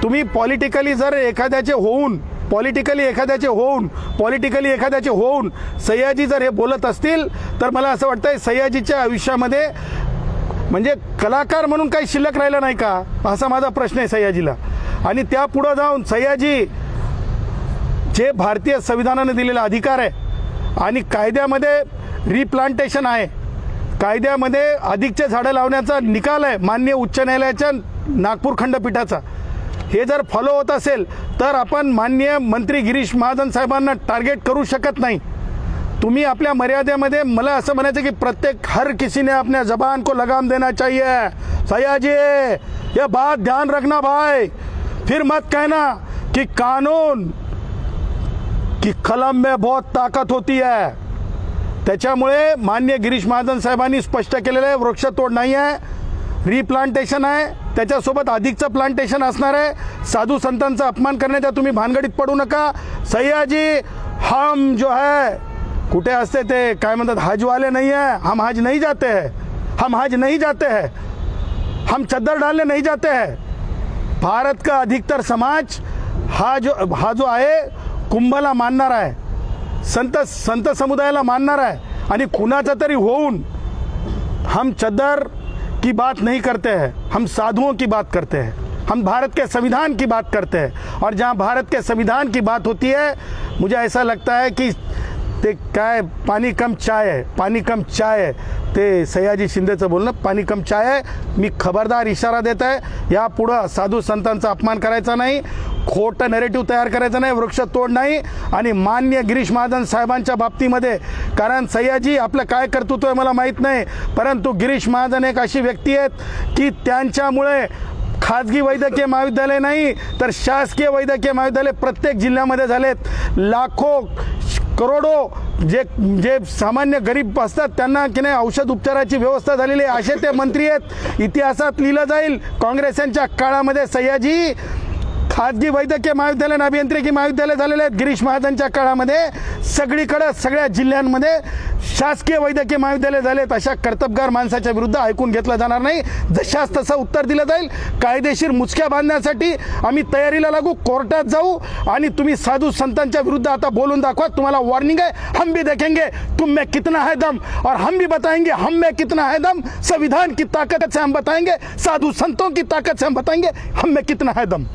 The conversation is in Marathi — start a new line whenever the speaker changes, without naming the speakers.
तुम्ही पॉलिटिकली एखाद्याचे होऊन सयाजी जर हे बोलत असतील तर मला असं वाटतंय सयाजीच्या आयुष्यामध्ये म्हणजे कलाकार म्हणून काही शिल्लक राहिलं नाही का, असा माझा प्रश्न आहे सयाजीला. आणि त्या पुढे जाऊन सयाजी जे भारतीय संविधानाने दिलेला अधिकार आहे आणि कायद्यामध्ये रिप्लांटेशन आहे, कायद्यामध्ये अधिकचे झाडं लावण्याचा निकाल आहे माननीय उच्च न्यायालयाच्या नागपूर खंडपीठाचा, हे जर फॉलो होत असेल तर आपण माननीय मंत्री गिरीश महाजन साहेबांना टार्गेट करू शकत नाही. तुम्ही आपल्या मर्यादेमध्ये, मला असं म्हणायचं की प्रत्येक हर किसी ने अपने जबान को लगाम देना चाहिए. सयाजी ये बात ध्यान रखना भाई, फिर मत कहना कि कानून की कलम में बहुत ताकत होती है. त्याच्यामुळे माननीय गिरीश महाजन साहेबांनी स्पष्ट केलेलं आहे वृक्षतोड नाही आहे, रिप्लांटेशन आहे, त्याच्यासोबत अधिकचं प्लांटेशन असणार आहे. साधू संतांचा अपमान करण्याच्या तुम्ही भानगडीत पडू नका. सयाजी हम जो है कुठे असते ते काय म्हणतात हज वाले नहीं है, हम हज नहीं जाते हैं, हम चद्दर डालने नहीं जाते हैं. भारत का अधिकतर समाज हा जो आहे कुंभला मानणार आहे, संत समुदायाला मानणार आहे. आणि कुणाचा तरी होऊन हम चद्दर की बात नहीं करते हैं, हम साधुओं की बात करते हैं, हम भारत के संविधान की बात करते हैं. और जहाँ भारत के संविधान की बात होती है मुझे ऐसा लगता है कि ते काय पाणी कम चाय आहे ते सयाजी शिंदेचं बोलणं, पाणी कम चाय आहे. मी खबरदार इशारा देत आहे, यापुढं साधू संतांचा अपमान करायचा नाही, खोटं नरेटिव्ह तयार करायचं नाही, वृक्षतोड नाही. आणि माननीय गिरीश महाजन साहेबांच्या बाबतीमध्ये, कारण सयाजी आपलं काय कर्तृत्व आहे मला माहीत नाही, परंतु गिरीश महाजन एक अशी व्यक्ती आहेत की त्यांच्यामुळे खाजगी वैद्यकीय महाविद्यालय नाही तर शासकीय वैद्यकीय महाविद्यालय प्रत्येक जिल्ह्यामध्ये झालेत. लाखो करोडो जे सामान्य गरीब असतात त्यांना की नाही औषध उपचाराची व्यवस्था झालेली आहे, असे ते मंत्री आहेत. इतिहासात लिहिलं जाईल काँग्रेसांच्या काळामध्ये सयाजी खाजगी वैद्यकीय महाविद्यालय आणि अभियांत्रिकी महाविद्यालय झालेले आहेत. गिरीश महाजनच्या काळामध्ये सगळीकडे सगळ्या जिल्ह्यांमध्ये शासकीय वैद्यकीय महाविद्यालय झालेत. अशा कर्तबगार माणसाच्या विरुद्ध ऐकून घेतलं जाणार नाही. जशास तसं उत्तर दिलं जाईल. कायदेशीर मुचक्या बांधण्यासाठी आम्ही तयारीला लागू, कोर्टात जाऊ आणि तुम्ही साधू संतांच्या विरुद्ध आता बोलून दाखवा. तुम्हाला वॉर्निंग आहे, हम भी देखेंगे तुम में कितना है दम और हम भी बताएंगे हम में कितना है दम. संविधान की ताकत से हम बताएंगे, साधु संतों की ताकत से हम बताएंगे हम में कितना है दम.